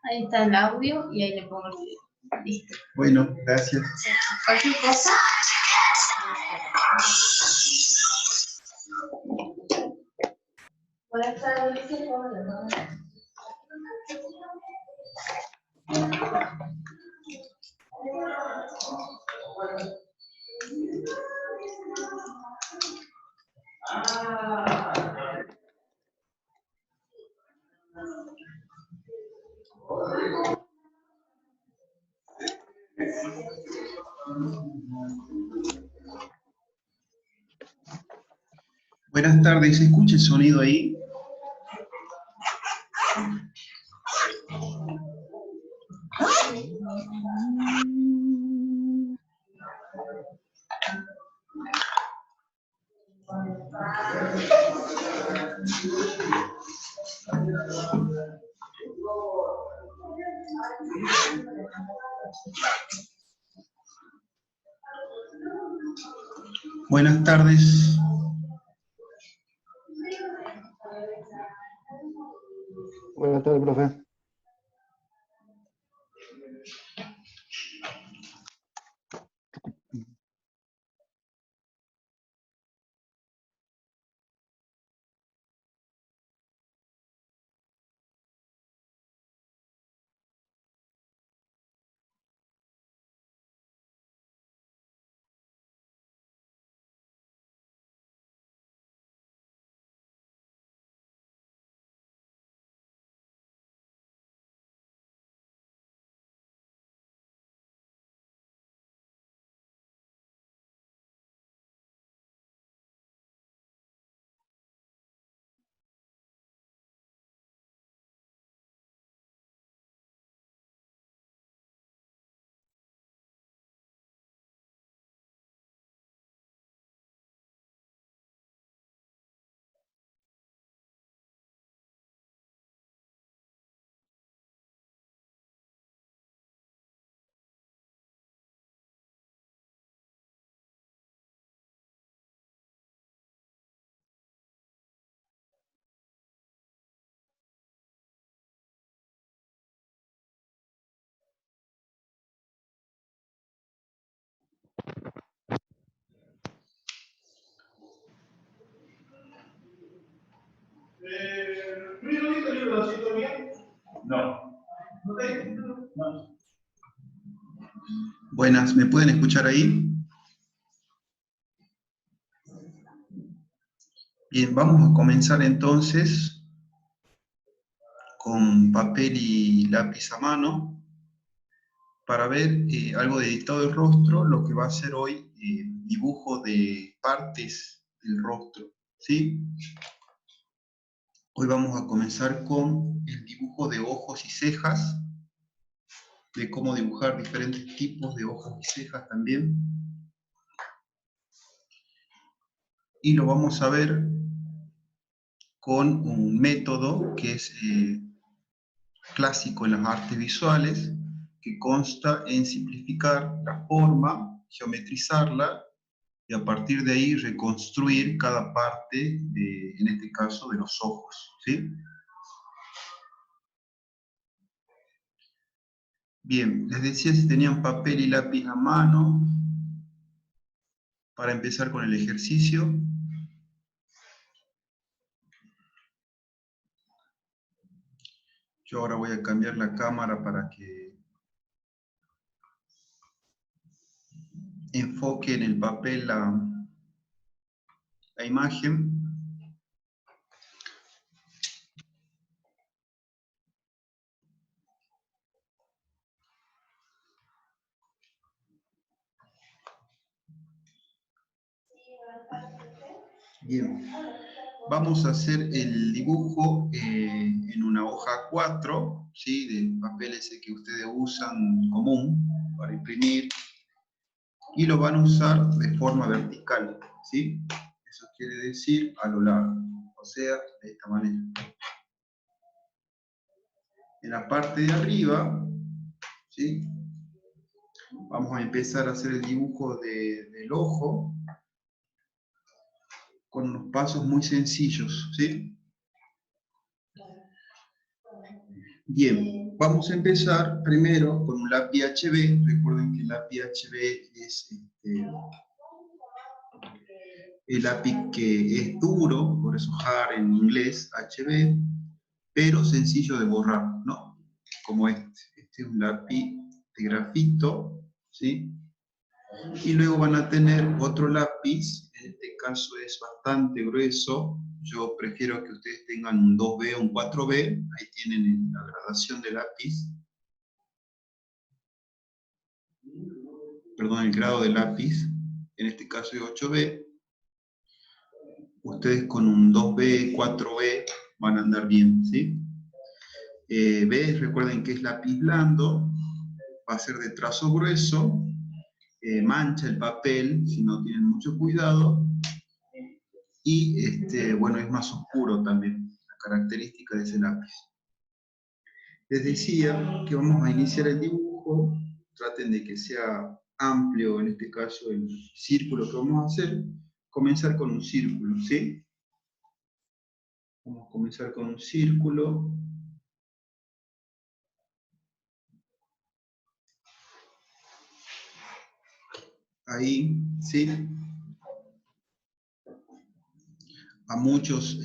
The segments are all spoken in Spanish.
Ahí está el audio y ahí le pongo el video. Listo. Bueno, gracias. Cualquier cosa. Buenas tardes, ¿qué puedo hablar? Buenas tardes, ¿se escucha el sonido ahí? Buenas tardes. Buenas tardes, profe. No. No. Buenas, ¿me pueden escuchar ahí? Bien, vamos a comenzar entonces con papel y lápiz a mano para ver algo de dictado del rostro, lo que va a ser hoy dibujo de partes del rostro, ¿sí? Hoy vamos a comenzar con el dibujo de ojos y cejas, de cómo dibujar diferentes tipos de ojos y cejas también. Y lo vamos a ver con un método que es clásico en las artes visuales, que consta en simplificar la forma, geometrizarla, y a partir de ahí reconstruir cada parte, en este caso, de los ojos, ¿sí? Bien, les decía si tenían papel y lápiz a mano, para empezar con el ejercicio. Yo ahora voy a cambiar la cámara para que enfoque en el papel la imagen. Bien, vamos a hacer el dibujo en una hoja 4, ¿sí? De papel ese que ustedes usan común para imprimir, y lo van a usar de forma vertical, ¿sí? Eso quiere decir a lo largo, o sea, de esta manera. En la parte de arriba, ¿sí? Vamos a empezar a hacer el dibujo del ojo con unos pasos muy sencillos, ¿sí? Bien, vamos a empezar primero con un lápiz HB. Recuerden que el lápiz HB es el lápiz que es duro, por eso hard en inglés, HB, pero sencillo de borrar, ¿no? Como este. Este es un lápiz de grafito, ¿sí? Y luego van a tener otro lápiz, en este caso es bastante grueso. Yo prefiero que ustedes tengan un 2B o un 4B, ahí tienen la gradación de lápiz. Perdón, el grado de lápiz, en este caso es 8B. Ustedes con un 2B, 4B van a andar bien, ¿sí? B, recuerden que es lápiz blando, va a ser de trazo grueso, mancha el papel si no tienen mucho cuidado, y bueno, es más oscuro también, la característica de ese lápiz. Les decía que vamos a iniciar el dibujo, traten de que sea amplio, en este caso el círculo que vamos a hacer, comenzar con un círculo, ¿sí? Vamos a comenzar con un círculo. Ahí, ¿sí? A muchos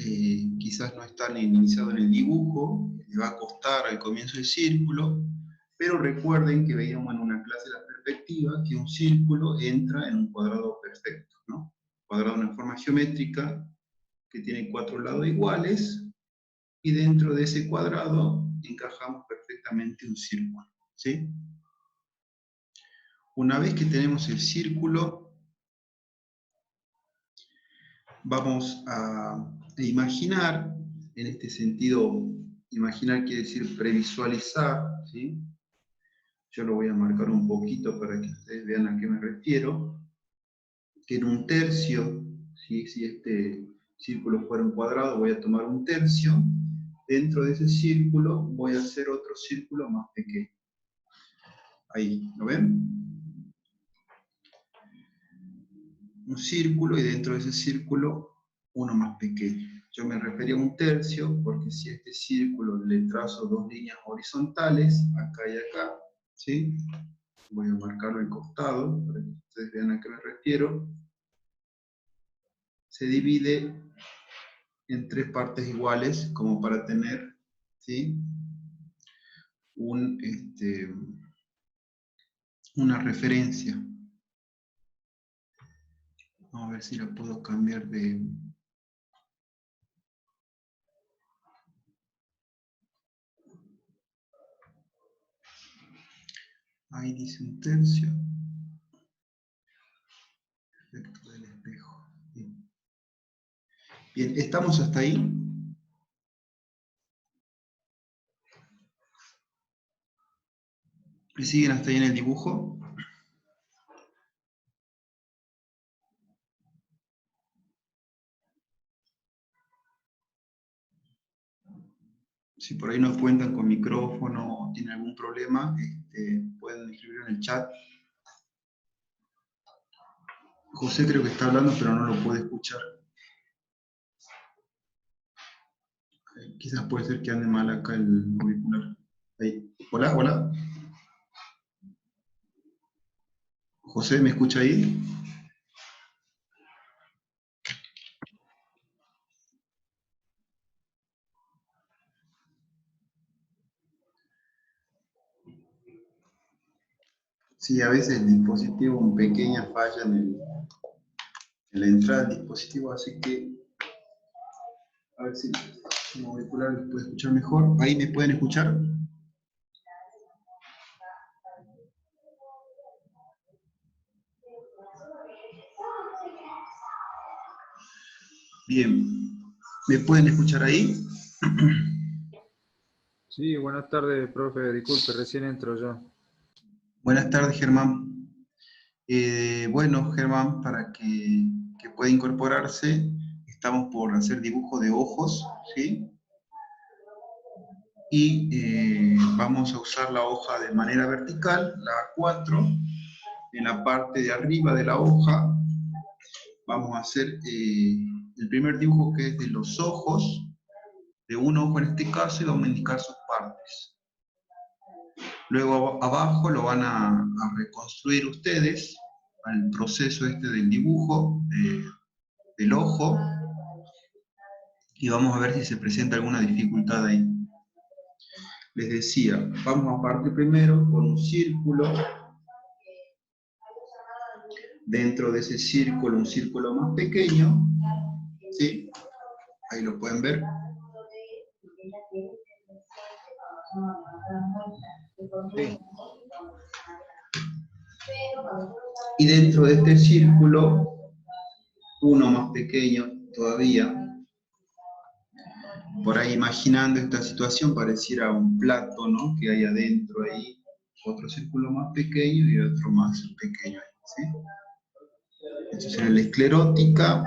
quizás no están iniciados en el dibujo, les va a costar al comienzo el círculo, pero recuerden que veíamos en una clase de la perspectiva que un círculo entra en un cuadrado perfecto, ¿no? Cuadrado de una forma geométrica que tiene 4 lados iguales, y dentro de ese cuadrado encajamos perfectamente un círculo, ¿sí? Una vez que tenemos el círculo, vamos a imaginar, en este sentido, imaginar quiere decir previsualizar, ¿sí? Yo lo voy a marcar un poquito para que ustedes vean a qué me refiero, que en un tercio, ¿sí? Si este círculo fuera un cuadrado, voy a tomar un tercio, dentro de ese círculo voy a hacer otro círculo más pequeño. Ahí, ¿lo ven? Un círculo y dentro de ese círculo uno más pequeño. Yo me refería a un tercio porque si a este círculo le trazo 2 líneas horizontales, acá y acá, ¿sí? Voy a marcarlo al costado para que ustedes vean a qué me refiero. Se divide en 3 partes iguales como para tener, ¿sí? Una referencia. Vamos a ver si la puedo cambiar de... Ahí dice un tercio. Efecto del espejo. Bien. Bien, ¿estamos hasta ahí? ¿Me siguen hasta ahí en el dibujo? Si por ahí no cuentan con micrófono o tienen algún problema, pueden escribirlo en el chat. José creo que está hablando, pero no lo puede escuchar. Quizás puede ser que ande mal acá el auricular. Ahí. Hola, hola. José, ¿me escucha ahí? Sí, a veces el dispositivo, una pequeña falla en la entrada del dispositivo, así que a ver si el auricular les puede escuchar mejor. ¿Ahí me pueden escuchar? Bien. ¿Me pueden escuchar ahí? Sí, buenas tardes, profe. Disculpe, recién entro yo. Buenas tardes, Germán. Bueno, Germán, para que pueda incorporarse, estamos por hacer dibujo de ojos, ¿sí? Y vamos a usar la hoja de manera vertical, la A4. En la parte de arriba de la hoja vamos a hacer el primer dibujo, que es de los ojos, de un ojo en este caso y vamos a indicar sus partes. Luego abajo lo van a reconstruir ustedes al proceso este del dibujo del ojo y vamos a ver si se presenta alguna dificultad ahí. Les decía, vamos a partir primero con un círculo. Dentro de ese círculo, un círculo más pequeño, ¿sí? Ahí lo pueden ver. Sí. Y dentro de este círculo, uno más pequeño todavía. Por ahí imaginando esta situación pareciera un plato, ¿no? Que hay adentro ahí, otro círculo más pequeño y otro más pequeño, ¿sí? Esto sería la esclerótica,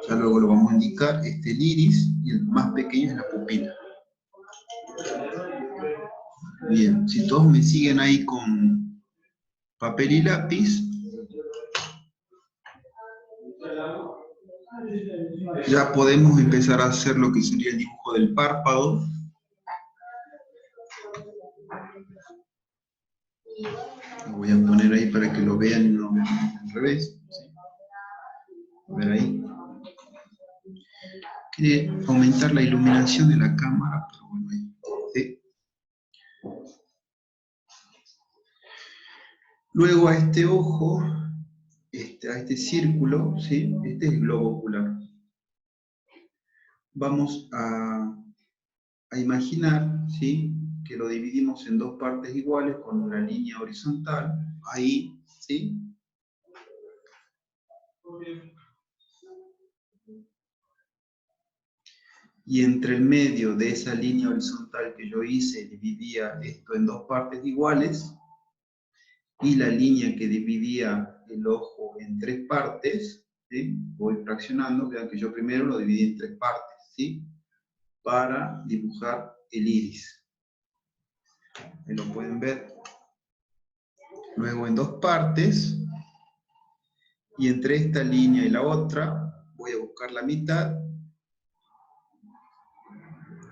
ya luego lo vamos a indicar, el iris, y el más pequeño es la pupila. Bien, si todos me siguen ahí con papel y lápiz, ya podemos empezar a hacer lo que sería el dibujo del párpado. Lo voy a poner ahí para que lo vean y no lo vean al revés. ¿Sí? A ver ahí. Quiere aumentar la iluminación de la cámara, pero bueno, ahí. ¿Sí? Luego a este ojo, a este círculo, ¿sí? Este es el globo ocular. Vamos a imaginar, ¿sí? Que lo dividimos en dos partes iguales con una línea horizontal, ahí, ¿sí? Y entre el medio de esa línea horizontal que yo hice, dividía esto en dos partes iguales, y la línea que dividía el ojo en tres partes, ¿sí? Voy fraccionando, vean que yo primero lo dividí en tres partes, ¿sí? Para dibujar el iris. Ahí lo pueden ver. Luego en dos partes, y entre esta línea y la otra, voy a buscar la mitad,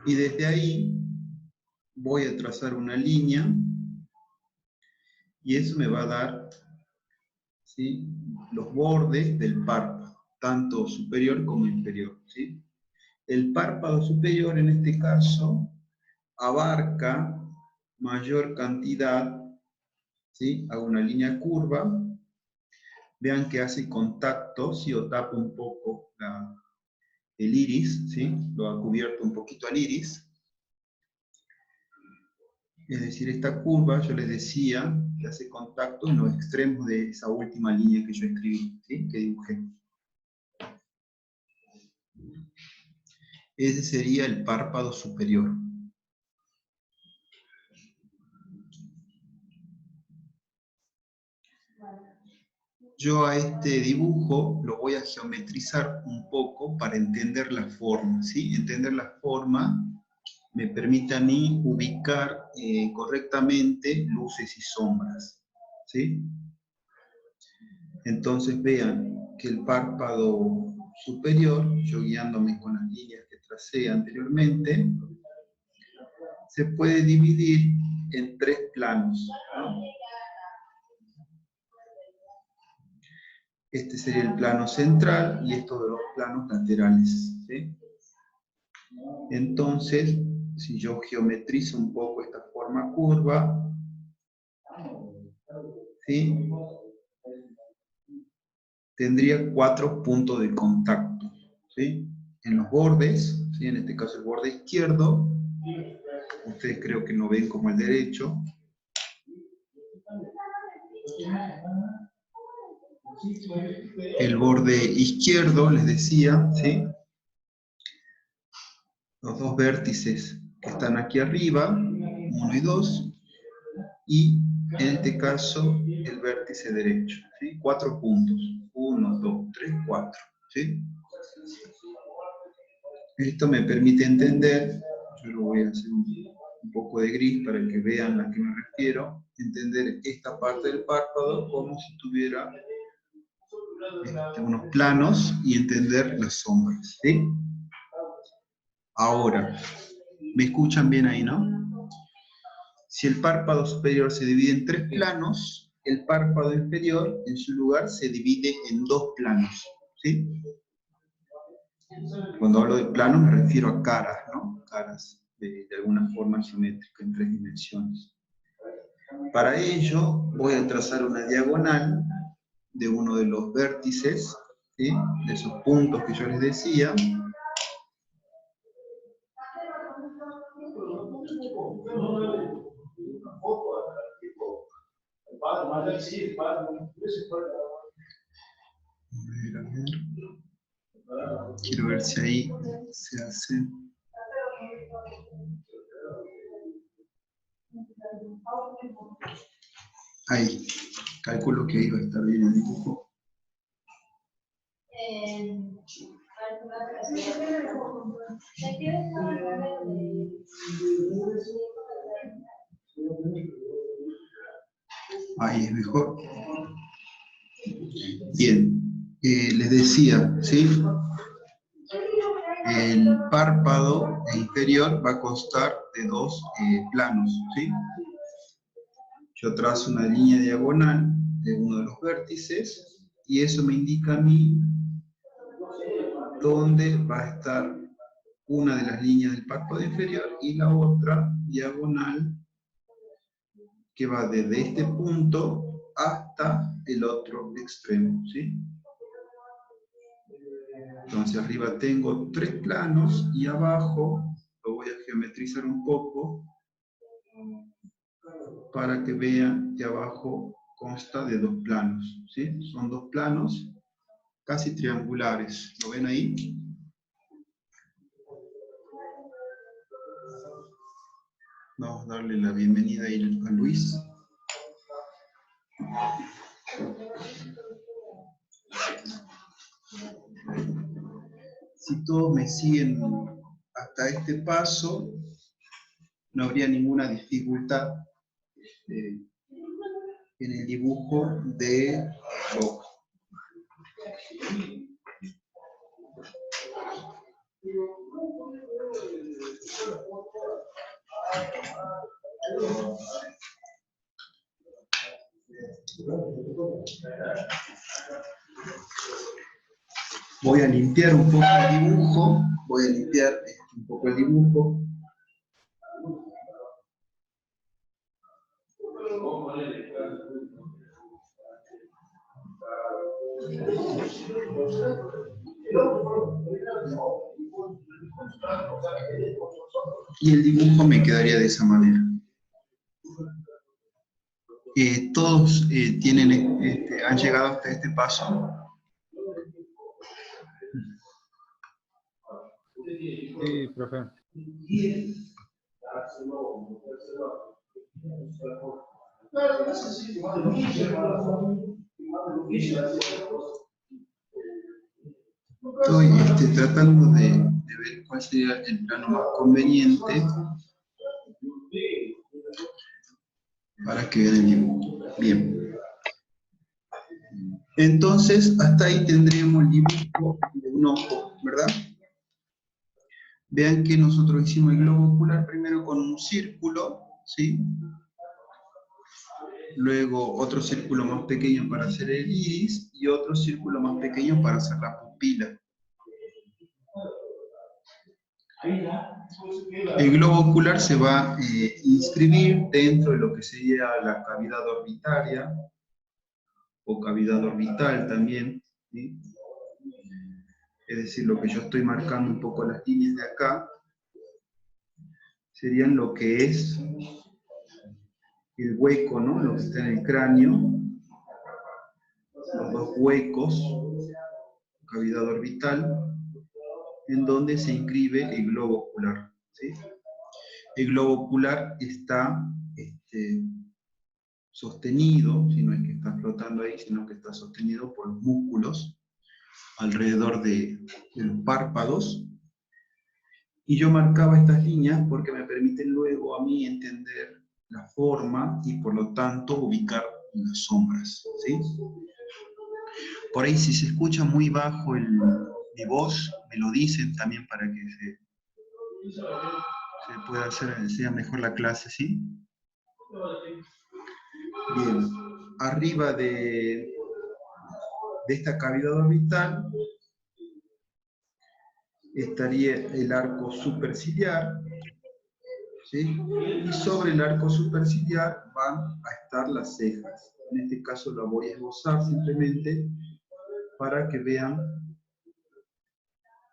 y desde ahí voy a trazar una línea, y eso me va a dar, ¿sí? Los bordes del párpado, tanto superior como inferior, ¿sí? El párpado superior, en este caso, abarca mayor cantidad, ¿sí? Hago una línea curva, vean que hace contacto, ¿sí? O tapa un poco el iris, ¿sí? Lo ha cubierto un poquito al iris. Es decir, esta curva, yo les decía, que hace contacto en los extremos de esa última línea que yo escribí, ¿sí? Que dibujé. Ese sería el párpado superior. Yo a este dibujo lo voy a geometrizar un poco para entender la forma, ¿sí? Entender la forma me permite a mí ubicar correctamente luces y sombras, ¿sí? Entonces vean que el párpado superior, yo guiándome con las líneas que tracé anteriormente, se puede dividir en tres planos, ¿no? Este sería el plano central y estos de los planos laterales, ¿sí? Entonces, si yo geometrizo un poco esta forma curva, ¿sí? Tendría 4 puntos de contacto, ¿sí? En los bordes, ¿sí? En este caso el borde izquierdo, ustedes creo que no ven como el derecho. El borde izquierdo, les decía, ¿sí? Los dos vértices que están aquí arriba, 1 y 2, y en este caso el vértice derecho, ¿sí? 4 puntos, 1, 2, 3, 4, ¿sí? Esto me permite entender, yo lo voy a hacer un poco de gris para que vean a qué me refiero, entender esta parte del párpado como si tuviera unos planos y entender las sombras, ¿sí? Ahora, ¿me escuchan bien ahí, no? Si el párpado superior se divide en 3 planos, el párpado inferior, en su lugar, se divide en 2 planos, ¿sí? Cuando hablo de planos me refiero a caras, ¿no? Caras de alguna forma geométrica en 3 dimensiones. Para ello, voy a trazar una diagonal de uno de los vértices, ¿sí? De esos puntos que yo les decía. A ver. Quiero ver si ahí se hace. Ahí. Calculo que ahí va a estar bien el dibujo. Ahí es mejor. Bien. Les decía, ¿sí? El párpado inferior va a constar de 2 planos, ¿sí? Yo trazo una línea diagonal de uno de los vértices y eso me indica a mí dónde va a estar una de las líneas del párpado inferior y la otra diagonal que va desde este punto hasta el otro extremo, ¿sí? Entonces arriba tengo 3 planos y abajo lo voy a geometrizar un poco para que vean que abajo consta de 2 planos, ¿sí? Son 2 planos casi triangulares, ¿lo ven ahí? Vamos a darle la bienvenida ahí a Luis. Si todos me siguen hasta este paso, no habría ninguna dificultad en el dibujo de boca. Voy a limpiar un poco el dibujo, voy a limpiar un poco el dibujo. Y el dibujo me quedaría de esa manera. Todos han llegado hasta este paso. Sí, profe. Estoy tratando de ver cuál sería el plano más conveniente para que vean el dibujo. Bien. Entonces, hasta ahí tendríamos el dibujo de un ojo, ¿verdad? Vean que nosotros hicimos el globo ocular primero con un círculo, ¿sí? Luego otro círculo más pequeño para hacer el iris y otro círculo más pequeño para hacer la pupila. El globo ocular se va a inscribir dentro de lo que sería la cavidad orbitaria o cavidad orbital también, ¿sí? Es decir, lo que yo estoy marcando un poco las líneas de acá serían lo que es el hueco, ¿no? Lo que está en el cráneo, los 2 huecos, cavidad orbital, en donde se inscribe el globo ocular, ¿sí? El globo ocular está sostenido, si no es que está flotando ahí, sino que está sostenido por los músculos alrededor de los párpados. Y yo marcaba estas líneas porque me permiten luego a mí entender la forma y por lo tanto ubicar las sombras, ¿sí? Por ahí si se escucha muy bajo mi voz, me lo dicen también para que Se puede hacer, sea mejor la clase, ¿sí? Bien, arriba de esta cavidad orbital estaría el arco superciliar, ¿sí? Y sobre el arco superciliar van a estar las cejas. En este caso la voy a esbozar simplemente para que vean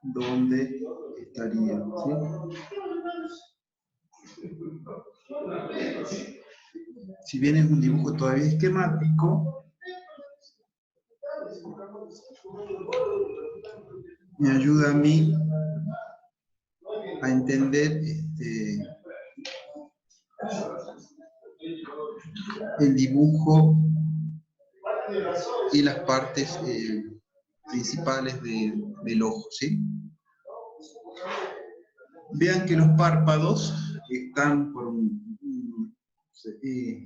dónde estaría, ¿sí? Si bien es un dibujo todavía esquemático, me ayuda a mí a entender el dibujo y las partes principales del ojo, ¿sí? Vean que los párpados están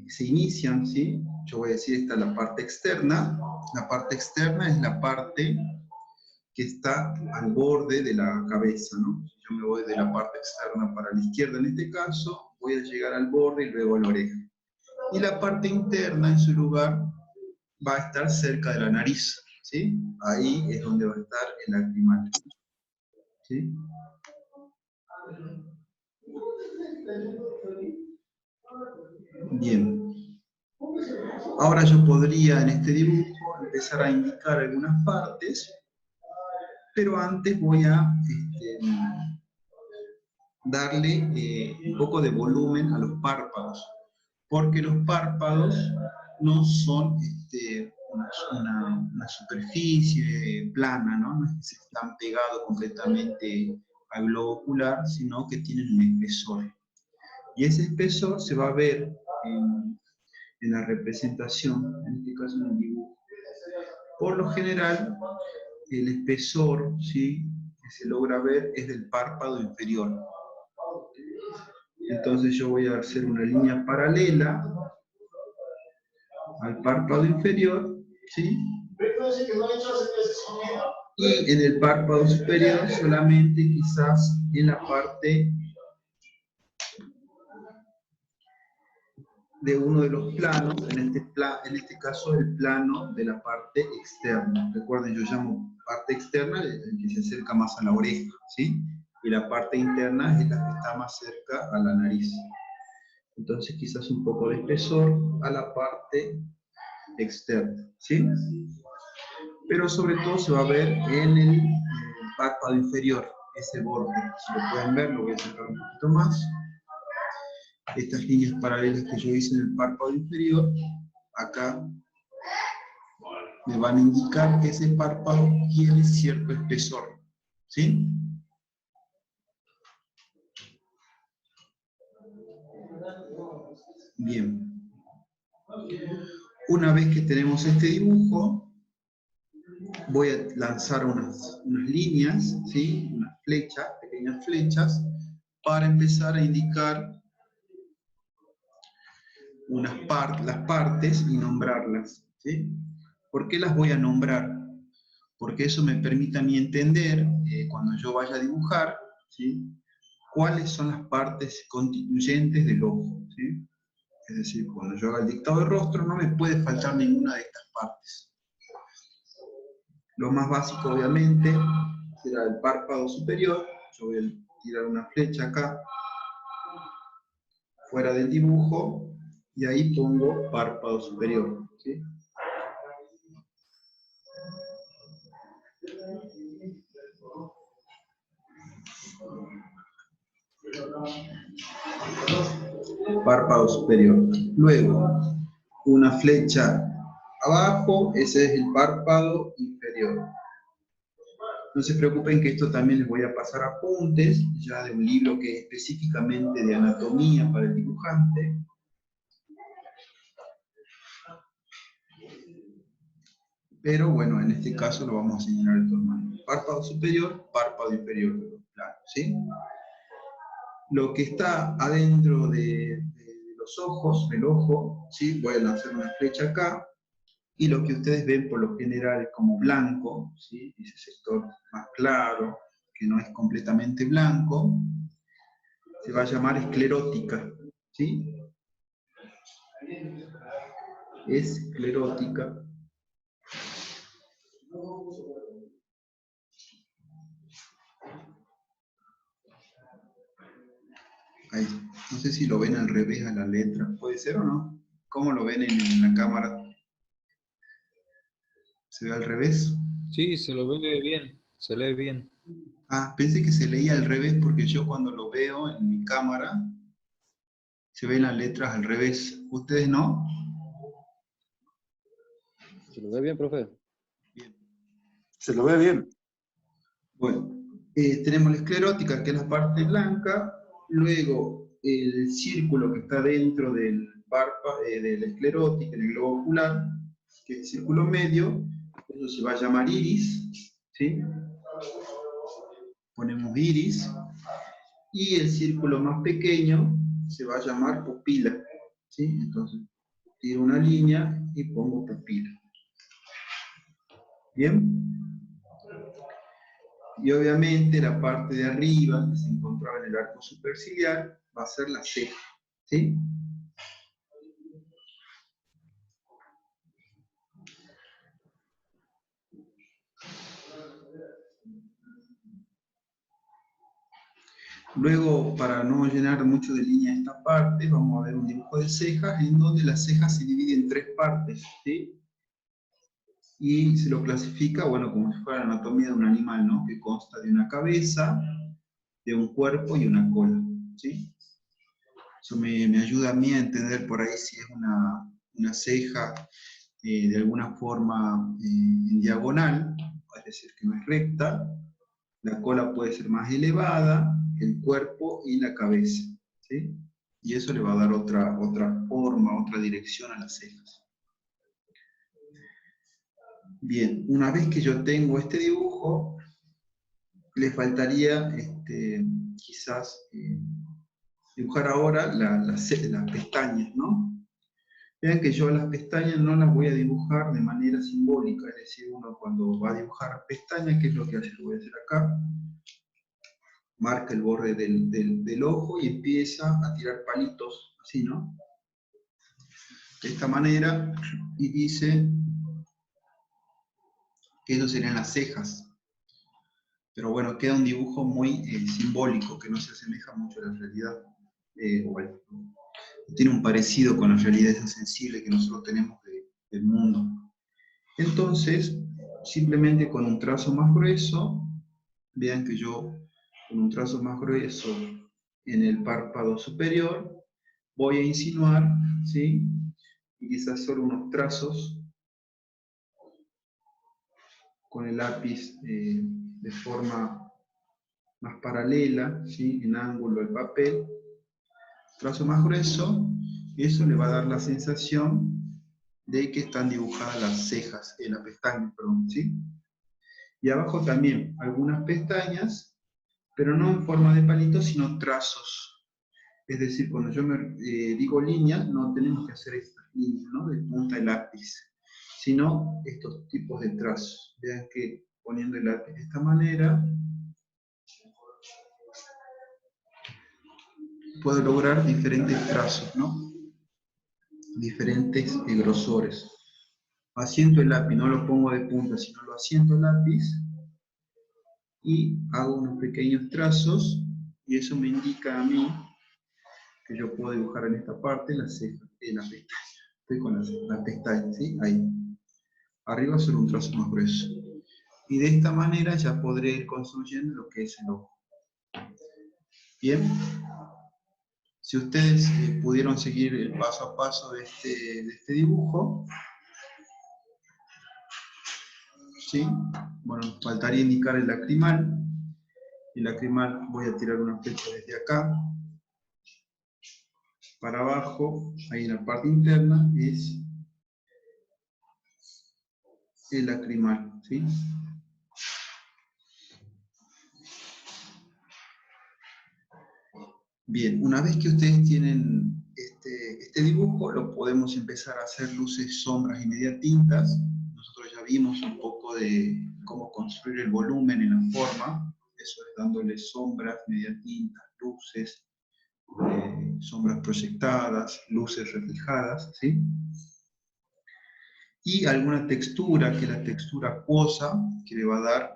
se inician, ¿sí? Yo voy a decir, esta es la parte externa. La parte externa es la parte que está al borde de la cabeza, ¿no? Si yo me voy de la parte externa para la izquierda en este caso, voy a llegar al borde y luego a la oreja. Y la parte interna, en su lugar, va a estar cerca de la nariz, ¿sí? Ahí es donde va a estar el lacrimal, ¿sí? Bien. Ahora yo podría en este dibujo empezar a indicar algunas partes, pero antes voy a darle un poco de volumen a los párpados, porque los párpados no son una superficie plana, ¿no? No es que se están pegados completamente al globo ocular, sino que tienen un espesor. Y ese espesor se va a ver en la representación, en este caso en el dibujo. Por lo general, el espesor, ¿sí?, que se logra ver es del párpado inferior. Entonces yo voy a hacer una línea paralela al párpado inferior, ¿sí? Y en el párpado superior solamente quizás en la parte de uno de los planos, en este caso el plano de la parte externa. Recuerden, yo llamo parte externa el que se acerca más a la oreja, ¿sí? Y la parte interna es la que está más cerca a la nariz. Entonces quizás un poco de espesor a la parte externa, ¿sí? Pero sobre todo se va a ver en el párpado inferior, ese borde. Si lo pueden ver, lo voy a sacar un poquito más. Estas líneas paralelas que yo hice en el párpado inferior, acá me van a indicar que ese párpado tiene cierto espesor, ¿sí? Bien. Una vez que tenemos este dibujo, voy a lanzar unas líneas, ¿sí? Unas flechas, pequeñas flechas, para empezar a indicar las partes y nombrarlas, ¿sí? ¿Por qué las voy a nombrar? Porque eso me permite a mí entender, cuando yo vaya a dibujar, ¿sí?, cuáles son las partes constituyentes del ojo, ¿sí? Es decir, cuando yo haga el dictado de rostro no me puede faltar ninguna de estas partes. Lo más básico, obviamente, será el párpado superior. Yo voy a tirar una flecha acá, fuera del dibujo, y ahí pongo párpado superior, ¿sí? Párpado superior. Luego, una flecha abajo, ese es el párpado inferior. No se preocupen que esto también les voy a pasar apuntes, ya de un libro que es específicamente de anatomía para el dibujante. Pero bueno, en este caso lo vamos a señalar de todas maneras. Párpado superior, párpado inferior, claro, ¿sí? Lo que está adentro de los ojos, del ojo, ¿sí? Voy a lanzar una flecha acá, y lo que ustedes ven por lo general es como blanco, ¿sí? Ese sector más claro, que no es completamente blanco, se va a llamar esclerótica, ¿sí? Esclerótica. Ahí. No sé si lo ven al revés a la letra. ¿Puede ser o no? ¿Cómo lo ven en la cámara? ¿Se ve al revés? Sí, se lo ve bien, se lee bien. Ah, pensé que se leía al revés porque yo cuando lo veo en mi cámara se ven las letras al revés. ¿Ustedes no? ¿Se lo ve bien, profe? Bien. Se lo ve bien. Bueno, tenemos la esclerótica, que es la parte blanca, luego el círculo que está dentro del de la esclerótica, en el globo ocular, que es el círculo medio, eso se va a llamar iris, ¿sí? Ponemos iris, y el círculo más pequeño se va a llamar pupila, ¿sí? Entonces, tiro una línea y pongo pupila. ¿Bien? Y obviamente la parte de arriba, que se encontraba en el arco superciliar, va a ser la ceja, ¿sí? Luego, para no llenar mucho de línea esta parte, vamos a ver un dibujo de cejas, en donde la ceja se divide en tres partes, ¿sí? Y se lo clasifica, bueno, como si fuera la anatomía de un animal, ¿no? Que consta de una cabeza, de un cuerpo y una cola, ¿sí? Eso me ayuda a mí a entender por ahí si es una ceja de alguna forma en diagonal, es decir, que no es recta, la cola puede ser más elevada, el cuerpo y la cabeza, ¿sí? Y eso le va a dar otra forma, otra dirección a las cejas. Bien, una vez que yo tengo este dibujo, le faltaría quizás dibujar ahora las pestañas, ¿no? Vean que yo las pestañas no las voy a dibujar de manera simbólica, es decir, uno cuando va a dibujar pestañas, ¿qué es lo que hace? Lo voy a hacer acá, marca el borde del ojo y empieza a tirar palitos, así, ¿no? De esta manera, y dice que eso serían las cejas. Pero bueno, queda un dibujo muy simbólico, que no se asemeja mucho a la realidad. Bueno, tiene un parecido con la realidad esa sensible que nosotros tenemos del mundo. Entonces, simplemente con un trazo más grueso, vean que yo con un trazo más grueso en el párpado superior, voy a insinuar, ¿sí? Y quizás solo unos trazos con el lápiz de forma más paralela, ¿sí? En ángulo al papel, trazo más grueso, y eso le va a dar la sensación de que están dibujadas las cejas, en la pestaña, perdón, ¿sí? Y abajo también algunas pestañas, pero no en forma de palitos, sino trazos. Es decir, cuando yo digo líneas, no tenemos que hacer estas líneas, ¿no? De punta de lápiz, sino estos tipos de trazos. Vean que poniendo el lápiz de esta manera, puedo lograr diferentes trazos, ¿no? Diferentes grosores. Asiento el lápiz, no lo pongo de punta, sino lo asiento el lápiz y hago unos pequeños trazos, y eso me indica a mí que yo puedo dibujar en esta parte las cejas, la pestaña. Estoy con las pestañas, ¿sí? Ahí. Arriba solo un trazo más grueso. Y de esta manera ya podré ir construyendo lo que es el ojo. Bien. Si ustedes pudieron seguir el paso a paso de este dibujo, ¿sí? Bueno, faltaría indicar el lacrimal. El lacrimal voy a tirar una flecha desde acá para abajo, ahí en la parte interna, es el lacrimal, ¿sí? Bien, una vez que ustedes tienen este dibujo, lo podemos empezar a hacer luces, sombras y media tintas. Nosotros ya vimos un poco de cómo construir el volumen en la forma, eso es dándole sombras, media tintas, luces, sombras proyectadas, luces reflejadas, ¿sí? Y alguna textura, que es la textura acuosa, que le va a dar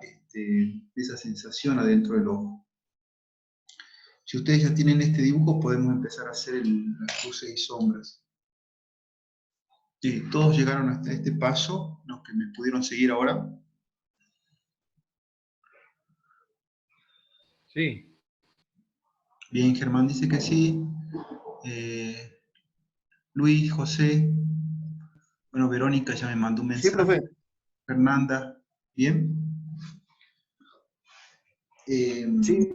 esa sensación adentro del ojo. Si ustedes ya tienen este dibujo, podemos empezar a hacer las luces y sombras. ¿Todos llegaron hasta este paso? ¿Los que me pudieron seguir ahora? Sí. Bien, Germán dice que sí. Luis, José. Bueno, Verónica ya me mandó un Sí, mensaje. profe. Fernanda, ¿bien? Sí,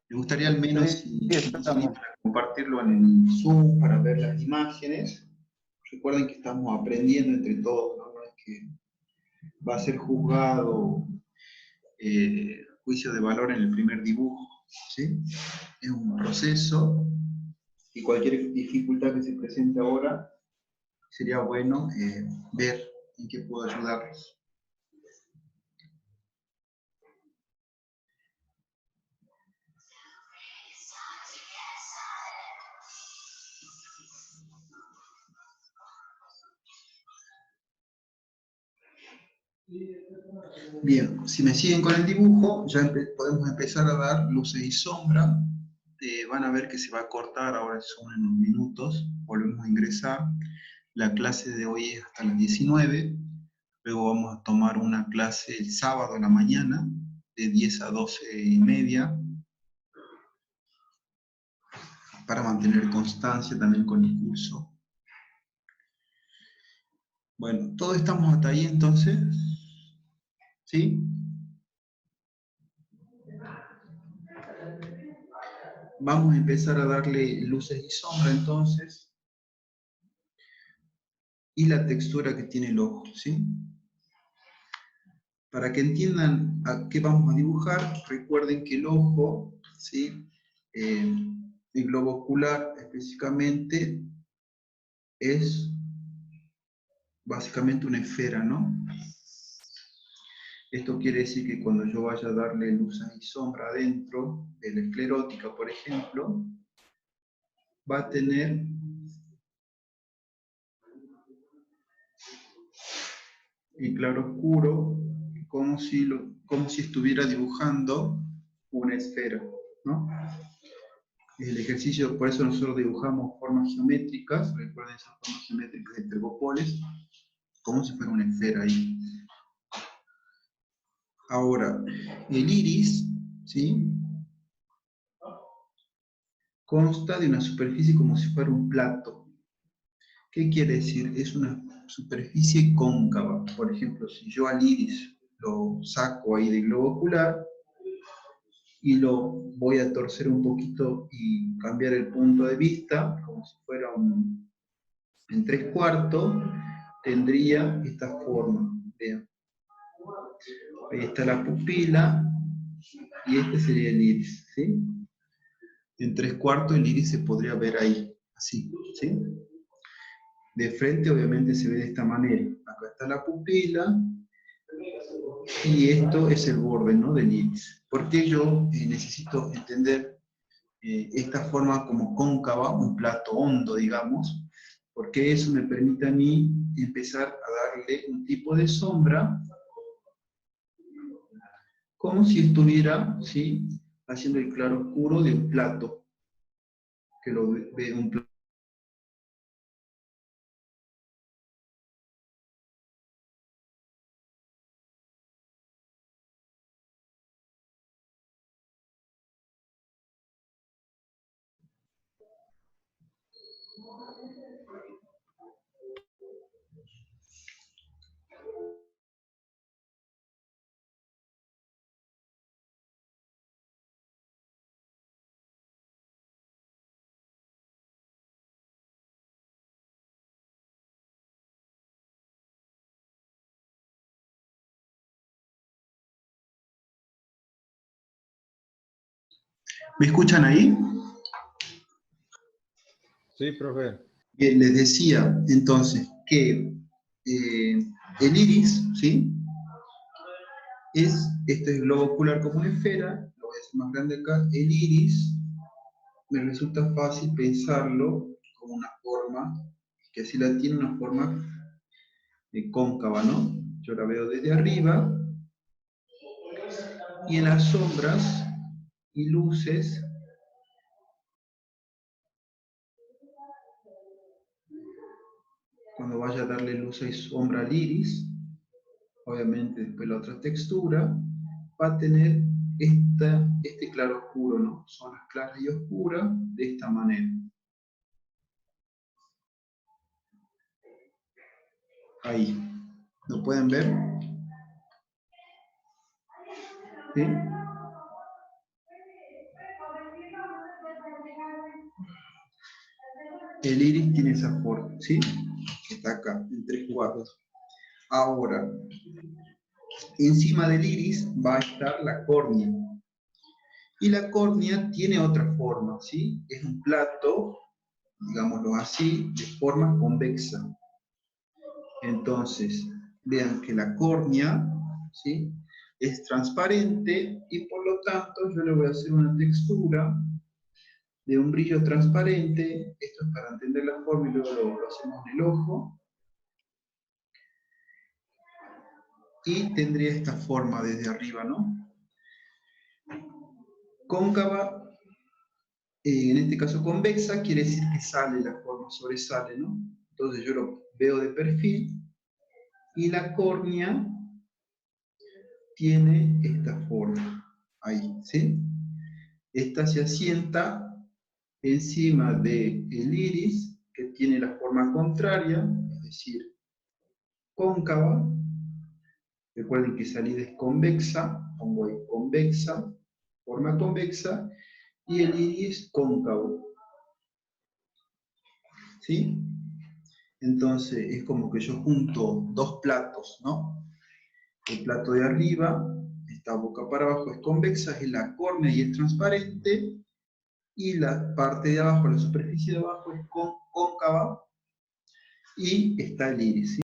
Me gustaría al menos, si estamos. para compartirlo en el Zoom, para ver las imágenes. Recuerden que estamos aprendiendo entre todos, ¿no? No es que va a ser juzgado juicio de valor en el primer dibujo, ¿sí? Es un proceso y cualquier dificultad que se presente ahora sería bueno ver en qué puedo ayudarlos. Bien, si me siguen con el dibujo, ya podemos empezar a dar luces y sombra. Van a ver que se va a cortar, ahora son en unos minutos, volvemos a ingresar. La clase de hoy es hasta las 19, luego vamos a tomar una clase el sábado en la mañana, de 10 a 12:30, para mantener constancia también con el curso. Bueno, todos estamos hasta ahí entonces, ¿sí? Vamos a empezar a darle luces y sombra entonces, y la textura que tiene el ojo, ¿sí? Para que entiendan a qué vamos a dibujar, recuerden que el ojo, ¿sí? El globo ocular específicamente es básicamente una esfera, ¿no? Esto quiere decir que cuando yo vaya a darle luces y sombra adentro de la esclerótica, por ejemplo, va a tener el claroscuro como si estuviera dibujando una esfera, ¿no? El ejercicio, por eso nosotros dibujamos formas geométricas, recuerden esas formas geométricas de Tergopoles, como si fuera una esfera ahí. Ahora, el iris, ¿sí? Consta de una superficie como si fuera un plato. ¿Qué quiere decir? Es una superficie cóncava. Por ejemplo, si yo al iris lo saco ahí del globo ocular y lo voy a torcer un poquito y cambiar el punto de vista, como si fuera en 3/4, tendría esta forma. Vean. Ahí está la pupila y este sería el iris, ¿sí? En 3/4 el iris se podría ver ahí, así, ¿sí? De frente obviamente se ve de esta manera. Acá está la pupila y esto es el borde, ¿no? Del iris. ¿Por qué yo necesito entender esta forma como cóncava, un plato hondo, digamos? Porque eso me permite a mí empezar a darle un tipo de sombra como si estuviera, ¿sí? Haciendo el claroscuro de un plato, que lo ve un plato. ¿Me escuchan ahí? Sí, profe. Bien, les decía entonces que el iris, ¿sí? Este es el globo ocular como una esfera, lo voy a hacer más grande acá, el iris me resulta fácil pensarlo como una forma, que así la tiene una forma cóncava, ¿no? Yo la veo desde arriba, y en las sombras y luces, cuando vaya a darle luz y sombra al iris, obviamente después la otra textura, va a tener este claro oscuro, ¿no? Zonas claras y oscuras de esta manera. Ahí. ¿Lo pueden ver? ¿Sí? El iris tiene esa forma, ¿sí? Que está acá, en 3/4. Ahora, encima del iris va a estar la córnea. Y la córnea tiene otra forma, ¿sí? Es un plato, digámoslo así, de forma convexa. Entonces, vean que la córnea, ¿sí?, es transparente y por lo tanto yo le voy a hacer una textura de un brillo transparente. Esto es para entender la forma y luego lo hacemos en el ojo. Y tendría esta forma desde arriba, ¿no? Cóncava, en este caso convexa, quiere decir que sale la forma, sobresale, ¿no? Entonces yo lo veo de perfil y la córnea tiene esta forma, ahí, ¿sí? Esta se asienta encima del iris, que tiene la forma contraria, es decir, cóncava. Recuerden que salida es convexa, pongo ahí convexa, forma convexa, y el iris cóncavo. ¿Sí? Entonces es como que yo junto dos platos, ¿no? El plato de arriba, esta boca para abajo es convexa, es la córnea y es transparente, y la parte de abajo, la superficie de abajo es cóncava, y está el iris, ¿sí?